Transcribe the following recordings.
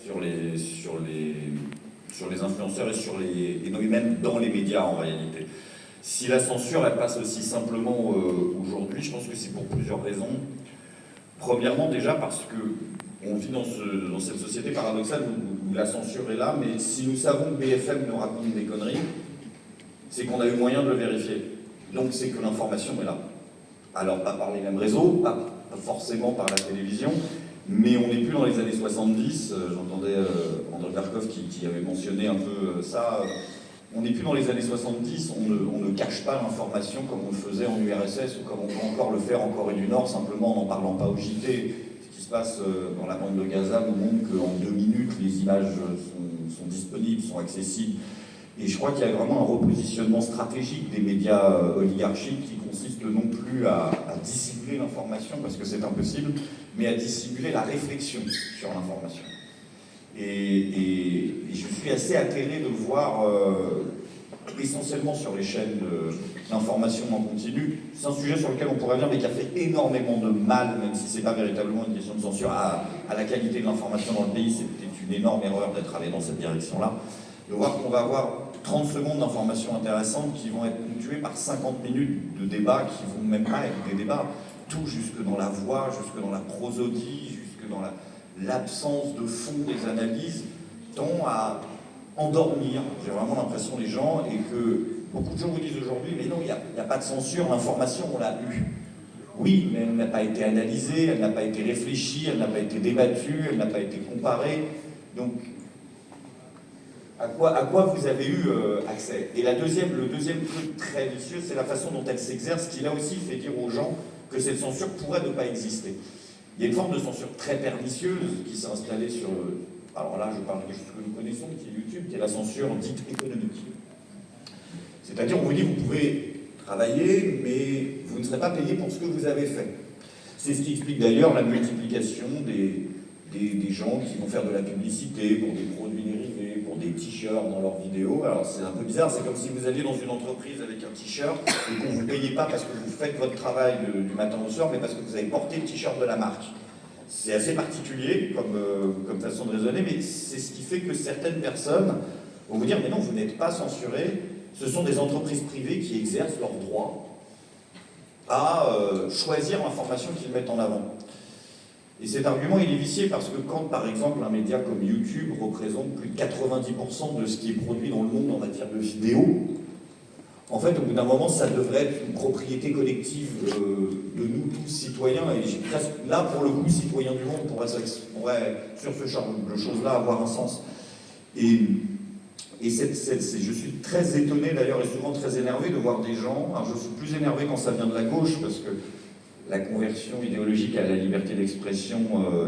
sur les influenceurs et même dans les médias en réalité. Si la censure, elle passe aussi simplement aujourd'hui, je pense que c'est pour plusieurs raisons. Premièrement, déjà parce que on vit dans cette société paradoxale où la censure est là, mais si nous savons que BFM nous raconte des conneries, c'est qu'on a eu moyen de le vérifier. Donc c'est que l'information est là. Alors pas par les mêmes réseaux, pas forcément par la télévision, mais on n'est plus dans les années 70, j'entendais André Berkoff qui avait mentionné un peu ça, on n'est plus dans les années 70, on ne cache pas l'information comme on le faisait en URSS ou comme on peut encore le faire en Corée du Nord, simplement en n'en parlant pas au JT. Ce qui se passe dans la bande de Gaza nous montre qu'en 2 minutes, les images sont disponibles, sont accessibles. Et je crois qu'il y a vraiment un repositionnement stratégique des médias oligarchiques qui consiste non plus à dissimuler l'information, parce que c'est impossible, mais à dissimuler la réflexion sur l'information. Et je suis assez atterré de le voir essentiellement sur les chaînes d'information en continu. C'est un sujet sur lequel on pourrait dire, mais qui a fait énormément de mal, même si ce n'est pas véritablement une question de censure, à la qualité de l'information dans le pays. C'était une énorme erreur d'être allé dans cette direction-là. De voir qu'on va avoir 30 secondes d'informations intéressantes qui vont être ponctuées par 50 minutes de débats qui ne vont même pas être des débats. Tout jusque dans la voix, jusque dans la prosodie, jusque dans l'absence de fond des analyses, tend à endormir, j'ai vraiment l'impression, les gens, et que beaucoup de gens vous disent aujourd'hui, mais non, il n'y a pas de censure, l'information, on l'a eue. Oui, mais elle n'a pas été analysée, elle n'a pas été réfléchie, elle n'a pas été débattue, elle n'a pas été comparée. Donc, à quoi vous avez eu accès? Et le deuxième truc très vicieux, c'est la façon dont elle s'exerce, qui là aussi fait dire aux gens que cette censure pourrait ne pas exister. Il y a une forme de censure très pernicieuse qui s'est installée sur... Alors là, je parle de quelque chose que nous connaissons, qui est YouTube, qui est la censure dite économique. C'est-à-dire, on vous dit, vous pouvez travailler, mais vous ne serez pas payé pour ce que vous avez fait. C'est ce qui explique d'ailleurs la multiplication des gens qui vont faire de la publicité pour des produits dérivés, pour des t-shirts dans leurs vidéos. Alors c'est un peu bizarre, c'est comme si vous alliez dans une entreprise avec un t-shirt et qu'on ne vous payait pas parce que vous faites votre travail du matin au soir, mais parce que vous avez porté le t-shirt de la marque. C'est assez particulier comme façon de raisonner, mais c'est ce qui fait que certaines personnes vont vous dire, mais non, vous n'êtes pas censuré, ce sont des entreprises privées qui exercent leur droit à choisir l'information qu'ils mettent en avant. Et cet argument, il est vicié parce que quand, par exemple, un média comme YouTube représente plus de 90% de ce qui est produit dans le monde en matière de vidéo, en fait, au bout d'un moment, ça devrait être une propriété collective de nous tous, citoyens, et presque, là, pour le coup, citoyens du monde pourrait sur ce genre de choses-là, avoir un sens. Et je suis très étonné, d'ailleurs, et souvent très énervé de voir des gens, alors je suis plus énervé quand ça vient de la gauche, parce que la conversion idéologique à la liberté d'expression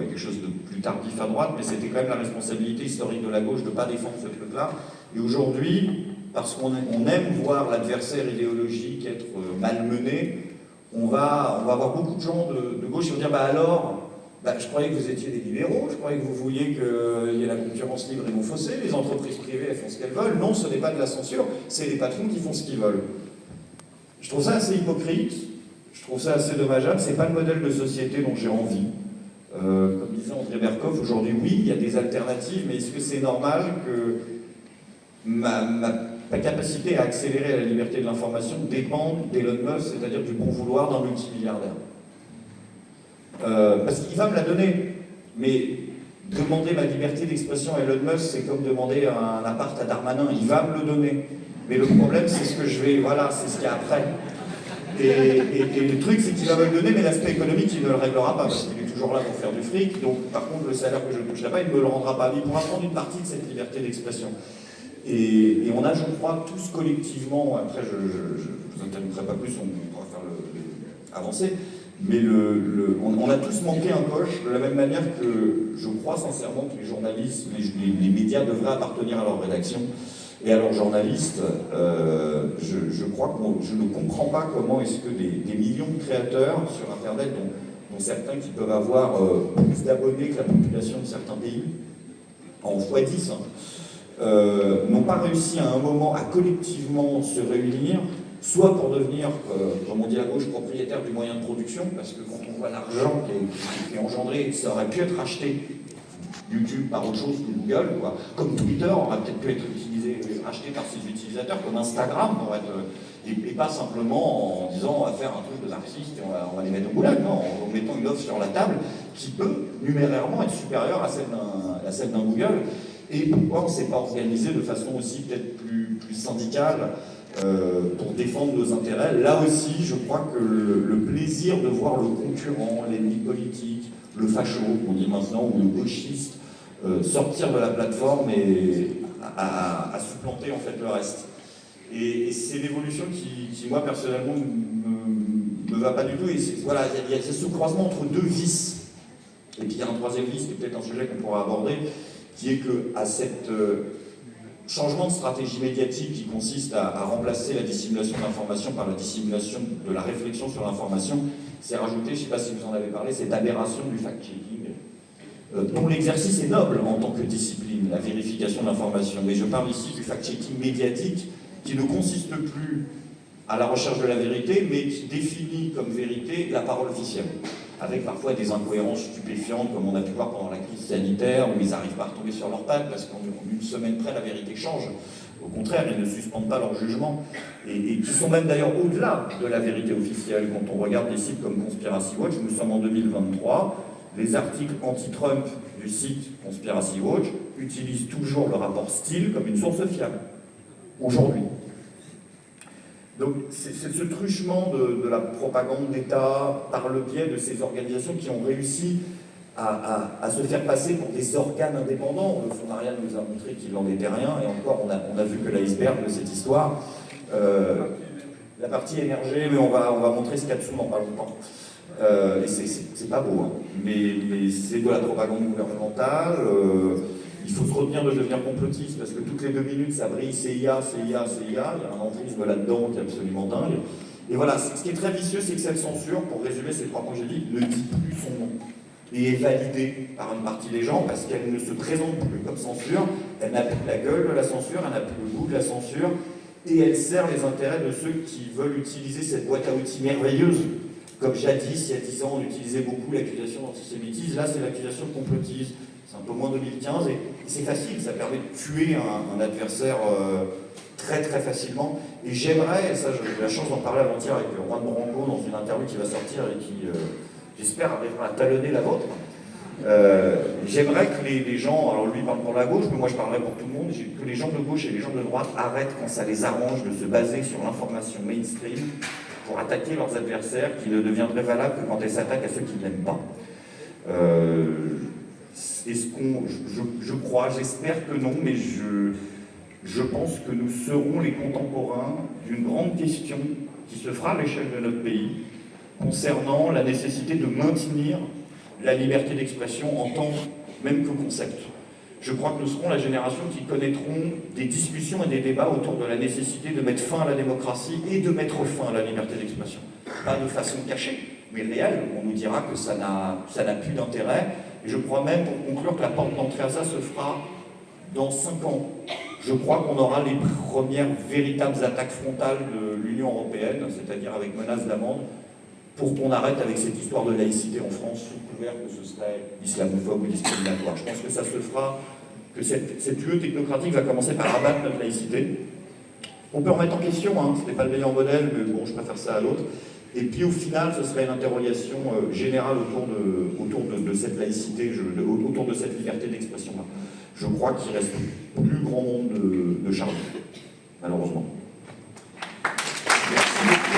est quelque chose de plus tardif à droite, mais c'était quand même la responsabilité historique de la gauche de ne pas défendre ce truc-là. Et aujourd'hui, parce qu'on aime voir l'adversaire idéologique être malmené, on va avoir beaucoup de gens de gauche qui vont dire « bah alors, je croyais que vous étiez des libéraux, je croyais que vous vouliez qu'il y ait la concurrence libre et non faussée, les entreprises privées elles font ce qu'elles veulent, non, ce n'est pas de la censure, c'est les patrons qui font ce qu'ils veulent. » Je trouve ça assez hypocrite. Je trouve ça assez dommageable, c'est pas le modèle de société dont j'ai envie. Comme disait André Berkoff, aujourd'hui, oui, il y a des alternatives, mais est-ce que c'est normal que ma capacité à accélérer la liberté de l'information dépende d'Elon Musk, c'est-à-dire du bon vouloir d'un multimilliardaire? Parce qu'il va me la donner, mais demander ma liberté d'expression à Elon Musk, c'est comme demander un appart à Darmanin, il va me le donner. Mais le problème, c'est ce que je vais... Voilà, c'est ce qu'il y a après. Et le truc, c'est qu'il va me le donner, mais l'aspect économique, il ne le réglera pas, parce qu'il est toujours là pour faire du fric. Donc, par contre, le salaire que je ne toucherai pas, il ne me le rendra pas. Il pourra prendre une partie de cette liberté d'expression. Et on a, je crois, tous collectivement, après, je ne vous interromprai pas plus, on pourra faire avancer, mais on a tous manqué un coche, de la même manière que je crois sincèrement que les journalistes, les médias devraient appartenir à leur rédaction. Et à leurs journalistes, je crois que je ne comprends pas comment est-ce que des millions de créateurs sur Internet, dont certains qui peuvent avoir plus d'abonnés que la population de certains pays, en x10, n'ont pas réussi à un moment à collectivement se réunir, soit pour devenir, comme on dit à gauche, propriétaire du moyen de production, parce que quand on voit l'argent qui est engendré, ça aurait pu être acheté YouTube par autre chose que Google, quoi. Comme Twitter aurait peut-être pu être racheté par ses utilisateurs, comme Instagram, et pas simplement en disant on va faire un truc de marxiste et on va les mettre au goulag, non, en mettant une offre sur la table qui peut numérairement être supérieure à celle d'un Google. Et pourquoi on ne s'est pas organisé de façon aussi peut-être plus syndicale pour défendre nos intérêts. Là aussi, je crois que le plaisir de voir le concurrent, l'ennemi politique, le facho, on dit maintenant, ou le gauchiste, sortir de la plateforme et à supplanter en fait le reste. Et c'est l'évolution qui, moi, personnellement, me va pas du tout. Et voilà, il y a ce croisement entre deux vices. Et puis il y a un troisième vice, qui est peut-être un sujet qu'on pourra aborder, qui est qu'à cet changement de stratégie médiatique qui consiste à remplacer la dissimulation de l'information par la dissimulation de la réflexion sur l'information, c'est rajouté, je ne sais pas si vous en avez parlé, cette aberration du fact-checking, dont l'exercice est noble en tant que discipline, la vérification de l'information. Mais je parle ici du fact-checking médiatique qui ne consiste plus à la recherche de la vérité, mais qui définit comme vérité la parole officielle, avec parfois des incohérences stupéfiantes, comme on a pu voir pendant la crise sanitaire, où ils n'arrivent pas à retomber sur leurs pattes, parce qu'en une semaine près, la vérité change. Au contraire, ils ne suspendent pas leur jugement, et qui sont même d'ailleurs au-delà de la vérité officielle. Quand on regarde des sites comme Conspiracy Watch, nous sommes en 2023, les articles anti-Trump du site Conspiracy Watch utilisent toujours le rapport Steele comme une source fiable, aujourd'hui. Donc c'est ce truchement de la propagande d'État par le biais de ces organisations qui ont réussi à se faire passer pour des organes indépendants. Le fonds Ariane nous a montré qu'il n'en était rien, et encore on a vu que l'iceberg de cette histoire. La partie émergée, mais on va montrer ce qu'il y a dessous dans pas longtemps. Et c'est pas beau, hein. Mais c'est de la propagande gouvernementale. Il faut se retenir de devenir complotiste, parce que toutes les 2 minutes, ça brille CIA, CIA, CIA. Il y a un entrisme là-dedans qui est absolument dingue. Et voilà, ce qui est très vicieux, c'est que cette censure, pour résumer ces 3 points que j'ai dit, ne dit plus son nom. Et est validée par une partie des gens, parce qu'elle ne se présente plus comme censure. Elle n'a plus la gueule de la censure, elle n'a plus le goût de la censure. Et elle sert les intérêts de ceux qui veulent utiliser cette boîte à outils merveilleuse. Comme jadis, il y a 10 ans, on utilisait beaucoup l'accusation d'antisémitisme. Là, c'est l'accusation de complotisme. C'est un peu moins 2015, et c'est facile, ça permet de tuer un adversaire très très facilement. Et j'aimerais, et ça j'ai eu la chance d'en parler avant-hier avec Juan Branco dans une interview qui va sortir et qui, j'espère, arrivera à talonner la vôtre. J'aimerais que les gens, alors lui parle pour la gauche, mais moi je parlerai pour tout le monde, que les gens de gauche et les gens de droite arrêtent quand ça les arrange de se baser sur l'information mainstream pour attaquer leurs adversaires, qui ne deviendraient valables que quand elles s'attaquent à ceux qui ne l'aiment pas. Je crois, j'espère que non, mais je pense que nous serons les contemporains d'une grande question qui se fera à l'échelle de notre pays, concernant la nécessité de maintenir la liberté d'expression en tant même que concept. Je crois que nous serons la génération qui connaîtront des discussions et des débats autour de la nécessité de mettre fin à la démocratie et de mettre fin à la liberté d'expression. Pas de façon cachée, mais réelle. On nous dira que ça n'a plus d'intérêt. Et je crois même, pour conclure, que la porte d'entrée à ça se fera dans 5 ans. Je crois qu'on aura les premières véritables attaques frontales de l'Union européenne, c'est-à-dire avec menace d'amende, pour qu'on arrête avec cette histoire de laïcité en France, sous couvert que ce serait islamophobe ou discriminatoire. Je pense que ça se fera, que cette UE technocratique va commencer par abattre notre laïcité. On peut remettre en question, hein, ce n'est pas le meilleur modèle, mais bon, je préfère ça à l'autre. Et puis au final, ce serait une interrogation générale autour de cette laïcité, autour de cette liberté d'expression-là. Je crois qu'il reste plus grand monde de charbon.